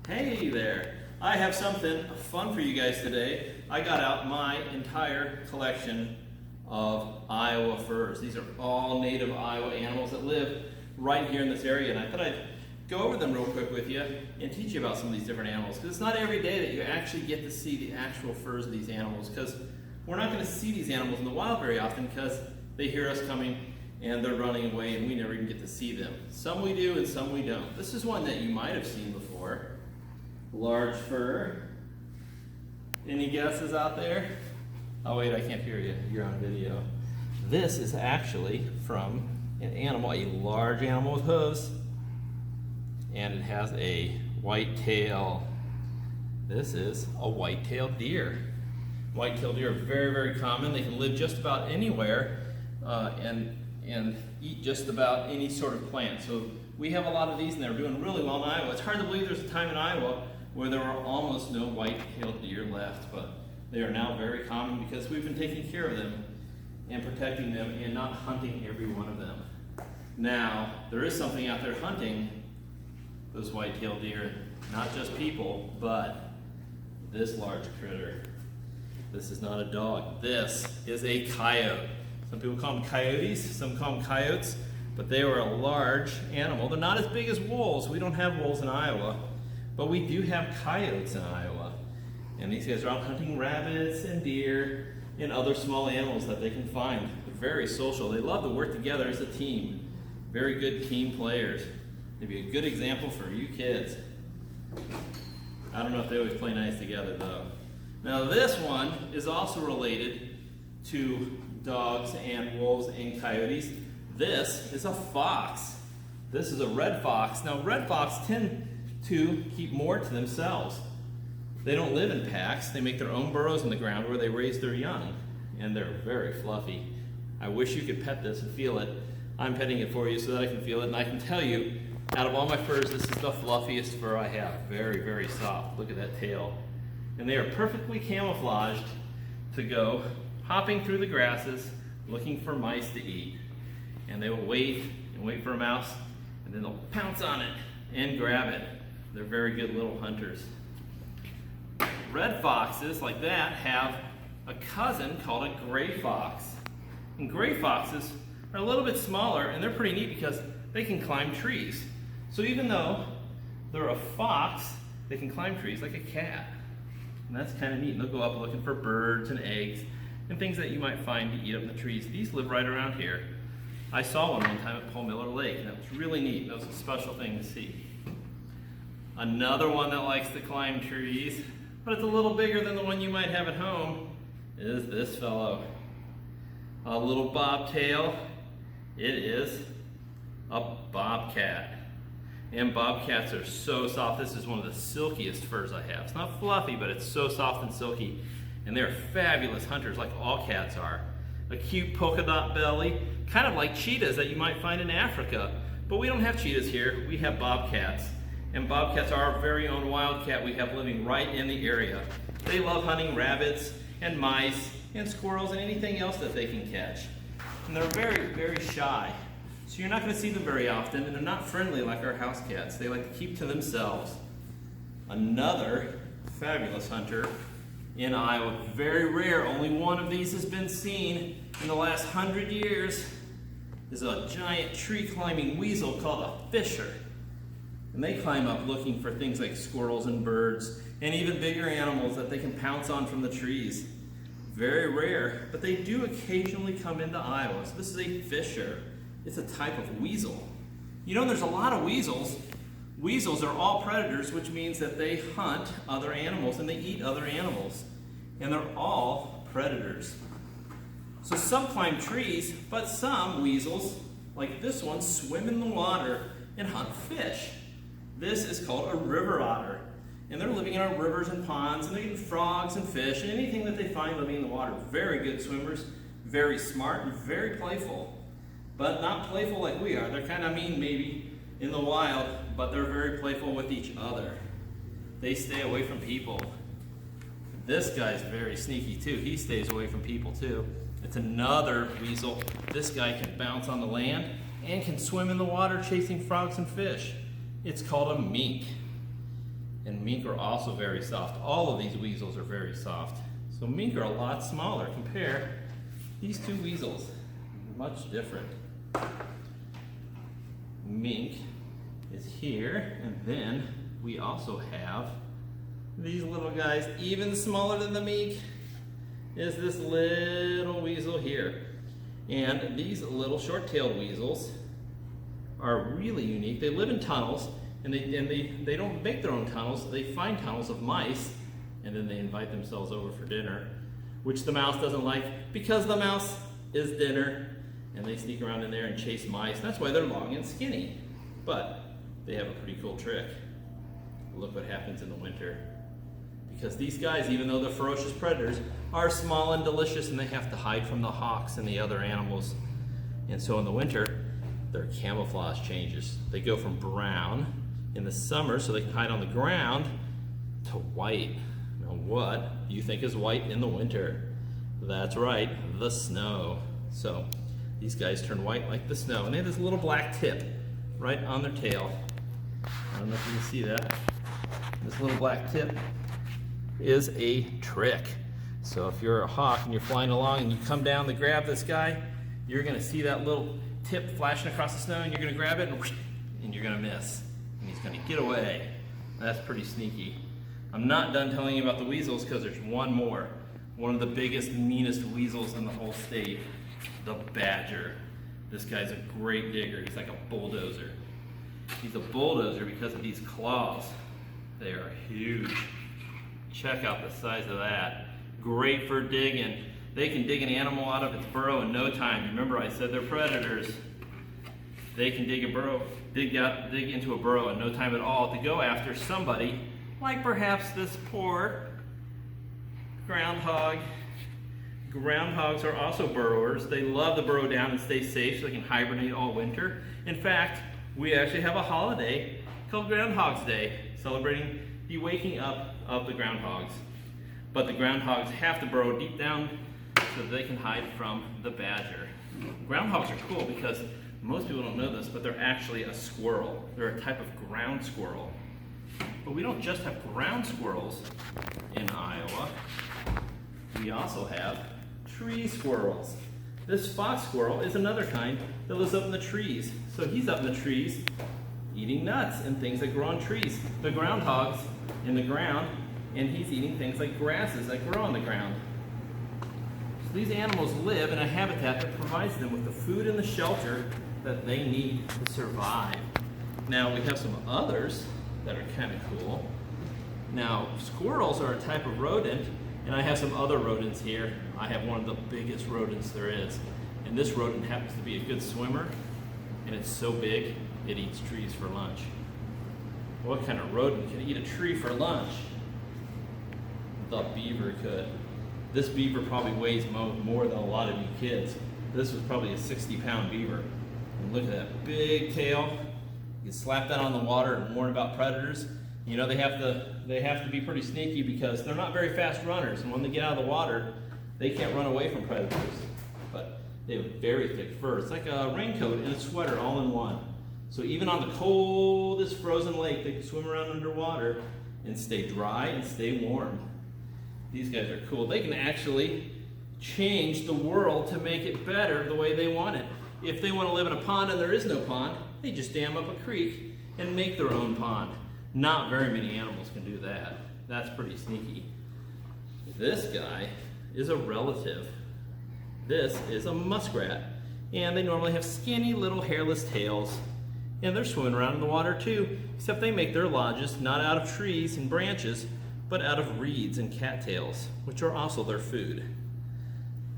Hey there! I have something fun for you guys today. I got out my entire collection of Iowa furs. These are all native Iowa animals that live right here in this area, and I thought I'd go over them real quick with you and teach you about some of these different animals, because it's not every day that you actually get to see the actual furs of these animals, because we're not going to see these animals in the wild very often because they hear us coming and they're running away and we never even get to see them. Some we do and some we don't. This is one that you might have seen before. Large fur. Any guesses out there? Oh wait, I can't hear you. You're on video. This is actually from an animal, a large animal with hooves, and it has a white tail. This is a white-tailed deer. White-tailed deer are very, very common. They can live just about anywhere and eat just about any sort of plant. So we have a lot of these and they're doing really well in Iowa. It's hard to believe there's a time in Iowa where there were almost no white-tailed deer left, but they are now very common because we've been taking care of them and protecting them and not hunting every one of them. Now, there is something out there hunting those white-tailed deer, not just people, but this large critter. This is not a dog. This is a coyote. Some people call them coyotes, some call them coyotes, but they are a large animal. They're not as big as wolves. We don't have wolves in Iowa, but we do have coyotes in Iowa. And these guys are out hunting rabbits and deer and other small animals that they can find. They're very social. They love to work together as a team. Very good team players. They'd be a good example for you kids. I don't know if they always play nice together though. Now this one is also related to dogs and wolves and coyotes. This is a fox. This is a red fox. Now red fox tend to keep more to themselves. They don't live in packs. They make their own burrows in the ground where they raise their young, and they're very fluffy. I wish you could pet this and feel it. I'm petting it for you so that I can feel it, and I can tell you, out of all my furs, this is the fluffiest fur I have. Very, very soft. Look at that tail. And they are perfectly camouflaged to go hopping through the grasses, looking for mice to eat. And they will wait and wait for a mouse, and then they'll pounce on it and grab it. They're very good little hunters. Red foxes, like that, have a cousin called a gray fox. And gray foxes are a little bit smaller, and they're pretty neat because they can climb trees. So even though they're a fox, they can climb trees like a cat. And that's kind of neat. And they'll go up looking for birds and eggs and things that you might find to eat up in the trees. These live right around here. I saw one time at Paul Miller Lake, and that was really neat. That was a special thing to see. Another one that likes to climb trees, but it's a little bigger than the one you might have at home, is this fellow. A little bobtail. It is a bobcat. And bobcats are so soft. This is one of the silkiest furs I have. It's not fluffy, but it's so soft and silky. And they're fabulous hunters, like all cats are. A cute polka dot belly, kind of like cheetahs that you might find in Africa. But we don't have cheetahs here, we have bobcats. And bobcats are our very own wildcat we have living right in the area. They love hunting rabbits and mice and squirrels and anything else that they can catch. And they're very, very shy. So you're not going to see them very often, and they're not friendly like our house cats. They like to keep to themselves. Another fabulous hunter in Iowa, very rare, only one of these has been seen in the last 100 years, is a giant tree climbing weasel called a fisher. And they climb up looking for things like squirrels and birds and even bigger animals that they can pounce on from the trees. Very rare, but they do occasionally come into Iowa. So this is a fisher. It's a type of weasel. You know, there's a lot of weasels. Weasels are all predators, which means that they hunt other animals and they eat other animals. And they're all predators. So some climb trees, but some weasels, like this one, swim in the water and hunt fish. This is called a river otter. And they're living in our rivers and ponds, and they're eating frogs and fish and anything that they find living in the water. Very good swimmers, very smart, and very playful. But not playful like we are. They're kind of mean maybe in the wild, but they're very playful with each other. They stay away from people. This guy's very sneaky too. He stays away from people too. It's another weasel. This guy can bounce on the land and can swim in the water chasing frogs and fish. It's called a mink. And mink are also very soft. All of these weasels are very soft. So mink are a lot smaller. Compare these two weasels. Much different. Mink is here, and then we also have these little guys. Even smaller than the mink is this little weasel here. And these little short-tailed weasels are really unique. They live in tunnels, and they don't make their own tunnels. They find tunnels of mice, and then they invite themselves over for dinner, which the mouse doesn't like because the mouse is dinner, and they sneak around in there and chase mice. That's why they're long and skinny. But they have a pretty cool trick. Look what happens in the winter. Because these guys, even though they're ferocious predators, are small and delicious, and they have to hide from the hawks and the other animals. And so in the winter, their camouflage changes. They go from brown in the summer, so they can hide on the ground, to white. Now what do you think is white in the winter? That's right, the snow. So these guys turn white like the snow, and they have this little black tip right on their tail. I don't know if you can see that. This little black tip is a trick. So if you're a hawk and you're flying along and you come down to grab this guy, you're gonna see that little tip flashing across the snow, and you're gonna grab it and you're gonna miss. And he's gonna get away. That's pretty sneaky. I'm not done telling you about the weasels because there's one more. One of the biggest, meanest weasels in the whole state, the badger. This guy's a great digger. He's like a bulldozer. He's a bulldozer because of these claws. They are huge. Check out the size of that. Great for digging. They can dig an animal out of its burrow in no time. Remember, I said they're predators. They can dig into a burrow in no time at all to go after somebody, like perhaps this poor groundhog. Groundhogs are also burrowers. They love to burrow down and stay safe so they can hibernate all winter. In fact, we actually have a holiday called Groundhog's Day, celebrating the waking up of the groundhogs. But the groundhogs have to burrow deep down so that they can hide from the badger. Groundhogs are cool because most people don't know this, but they're actually a squirrel. They're a type of ground squirrel. But we don't just have ground squirrels in Iowa. We also have tree squirrels. This fox squirrel is another kind that lives up in the trees. So he's up in the trees eating nuts and things that grow on trees. The groundhog's in the ground, and he's eating things like grasses that grow on the ground. So these animals live in a habitat that provides them with the food and the shelter that they need to survive. Now we have some others that are kind of cool. Now squirrels are a type of rodent, and I have some other rodents here. I have one of the biggest rodents there is. And this rodent happens to be a good swimmer, and it's so big, it eats trees for lunch. What kind of rodent can eat a tree for lunch? The beaver could. This beaver probably weighs more than a lot of you kids. This was probably a 60-pound beaver. And look at that big tail. You can slap that on the water and warn about predators. You know, they have to be pretty sneaky because they're not very fast runners, and when they get out of the water, they can't run away from predators. But they have very thick fur. It's like a raincoat and a sweater all in one. So even on the coldest frozen lake, they can swim around underwater and stay dry and stay warm. These guys are cool. They can actually change the world to make it better the way they want it. If they want to live in a pond and there is no pond, they just dam up a creek and make their own pond. Not very many animals can do that. That's pretty sneaky. This guy is a relative. This is a muskrat. And they normally have skinny little hairless tails. And they're swimming around in the water too, except they make their lodges not out of trees and branches, but out of reeds and cattails, which are also their food.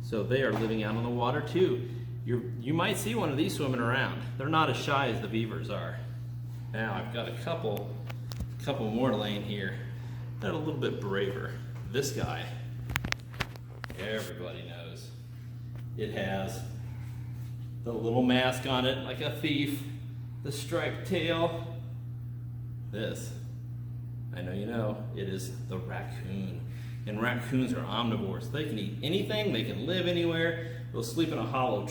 So they are living out on the water too. You might see one of these swimming around. They're not as shy as the beavers are. Now I've got a couple more laying here that are a little bit braver. This guy, everybody knows. It has the little mask on it like a thief, the striped tail. This, I know you know, it is the raccoon. And raccoons are omnivores. They can eat anything, they can live anywhere. They'll sleep in a hollow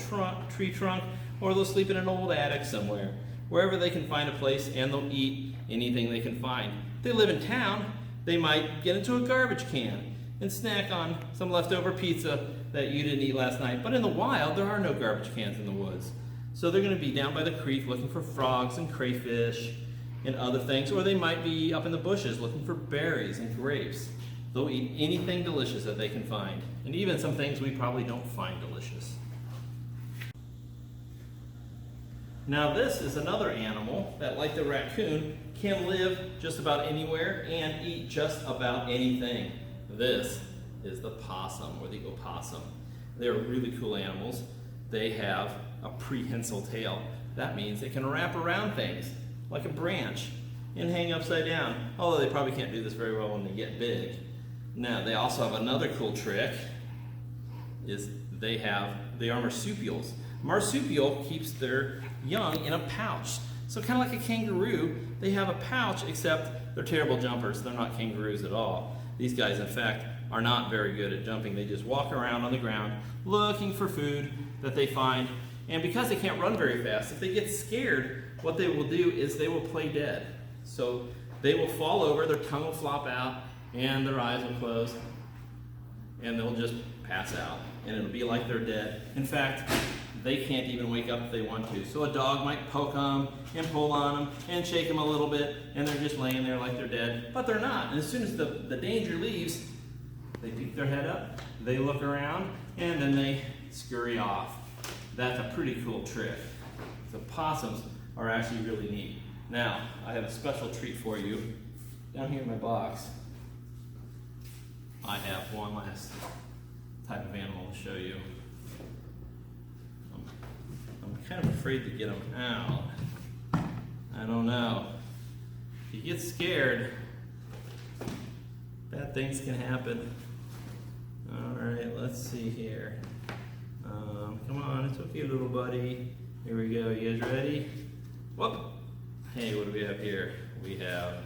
tree trunk, or they'll sleep in an old attic somewhere. Wherever they can find a place, and they'll eat anything they can find. If they live in town, they might get into a garbage can and snack on some leftover pizza that you didn't eat last night. But in the wild, there are no garbage cans in the woods. So they're going to be down by the creek looking for frogs and crayfish and other things, or they might be up in the bushes looking for berries and grapes. They'll eat anything delicious that they can find, and even some things we probably don't find delicious. Now this is another animal that, like the raccoon, can live just about anywhere and eat just about anything. This is the possum, or the opossum. They're really cool animals. They have a prehensile tail. That means they can wrap around things, like a branch, and hang upside down. Although they probably can't do this very well when they get big. Now, they also have another cool trick, is they are marsupials. Marsupial keeps their young in a pouch. So kind of like a kangaroo, they have a pouch, except they're terrible jumpers. They're not kangaroos at all. These guys, in fact, are not very good at jumping. They just walk around on the ground looking for food that they find. And because they can't run very fast, if they get scared, what they will do is they will play dead. So they will fall over, their tongue will flop out, and their eyes will close, and they'll just pass out. And it'll be like they're dead. In fact, they can't even wake up if they want to. So a dog might poke them and pull on them and shake them a little bit, and they're just laying there like they're dead. But they're not. And as soon as the danger leaves, they peek their head up, they look around, and then they scurry off. That's a pretty cool trick. The possums are actually really neat. Now, I have a special treat for you. Down here in my box, I have one last type of animal to show you. I'm kind of afraid to get them out. I don't know. If you get scared, bad things can happen. All right, let's see here. Come on, it's okay, little buddy. Here we go. You guys ready? Whoop. Hey, what do we have here? We have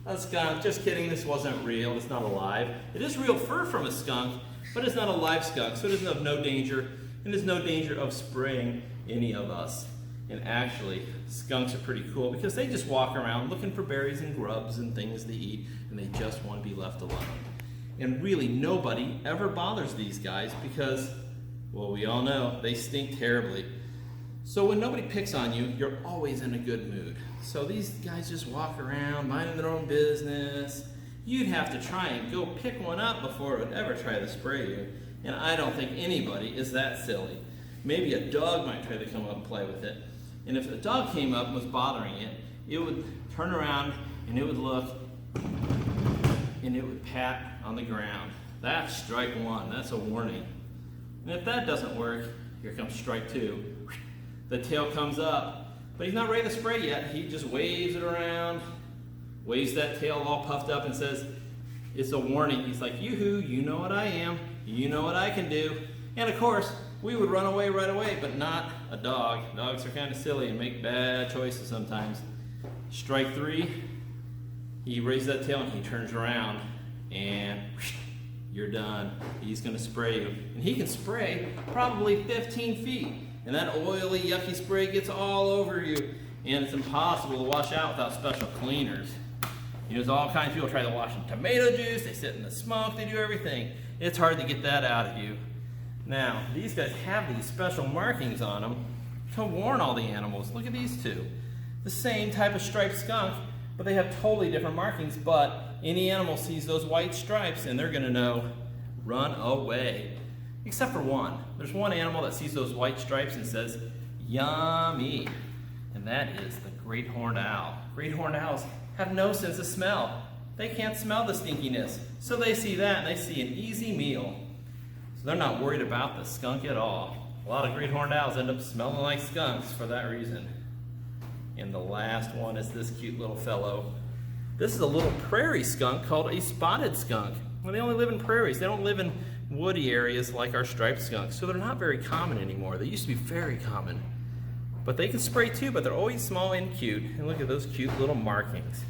a skunk. Just kidding, this wasn't real. It's not alive. It is real fur from a skunk, but it's not a live skunk, so it is of no danger, and there's no danger of spraying any of us. And actually, skunks are pretty cool because they just walk around looking for berries and grubs and things to eat, and they just want to be left alone. And really, nobody ever bothers these guys because, well, we all know they stink terribly. So when nobody picks on you, you're always in a good mood. So these guys just walk around, minding their own business. You'd have to try and go pick one up before it would ever try to spray you. And I don't think anybody is that silly. Maybe a dog might try to come up and play with it. And if a dog came up and was bothering it, it would turn around and it would look and it would pat on the ground. That's strike one. That's a warning. And if that doesn't work, here comes strike two. The tail comes up, but he's not ready to spray yet. He just waves it around, waves that tail all puffed up and says, it's a warning. He's like, yoo-hoo, you know what I am. You know what I can do. And of course, we would run away right away, but not a dog. Dogs are kind of silly and make bad choices sometimes. Strike three, he raises that tail and he turns around and you're done. He's gonna spray you. And he can spray probably 15 feet. And that oily, yucky spray gets all over you. And it's impossible to wash out without special cleaners. You know, there's all kinds of people try to wash in tomato juice, they sit in the smoke, they do everything. It's hard to get that out of you. Now, these guys have these special markings on them to warn all the animals. Look at these two. The same type of striped skunk, but they have totally different markings, but any animal sees those white stripes and they're gonna know, run away. Except for one. There's one animal that sees those white stripes and says, yummy. And that is the great horned owl. Great horned owls have no sense of smell. They can't smell the stinkiness. So they see that and they see an easy meal. So they're not worried about the skunk at all. A lot of great horned owls end up smelling like skunks for that reason. And the last one is this cute little fellow. This is a little prairie skunk called a spotted skunk. Well, they only live in prairies. They don't live in woody areas like our striped skunks, so they're not very common anymore. They used to be very common. But they can spray too, but they're always small and cute. And look at those cute little markings.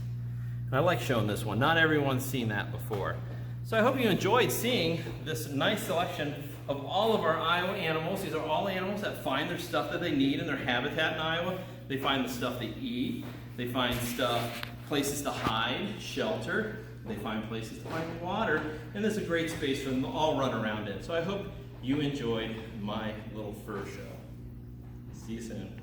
And I like showing this one. Not everyone's seen that before. So I hope you enjoyed seeing this nice selection of all of our Iowa animals. These are all animals that find their stuff that they need in their habitat in Iowa. They find the stuff they eat. They find stuff places to hide, shelter. They find places to find water, and there's a great space for them to all run around in. So I hope you enjoyed my little fur show. See you soon.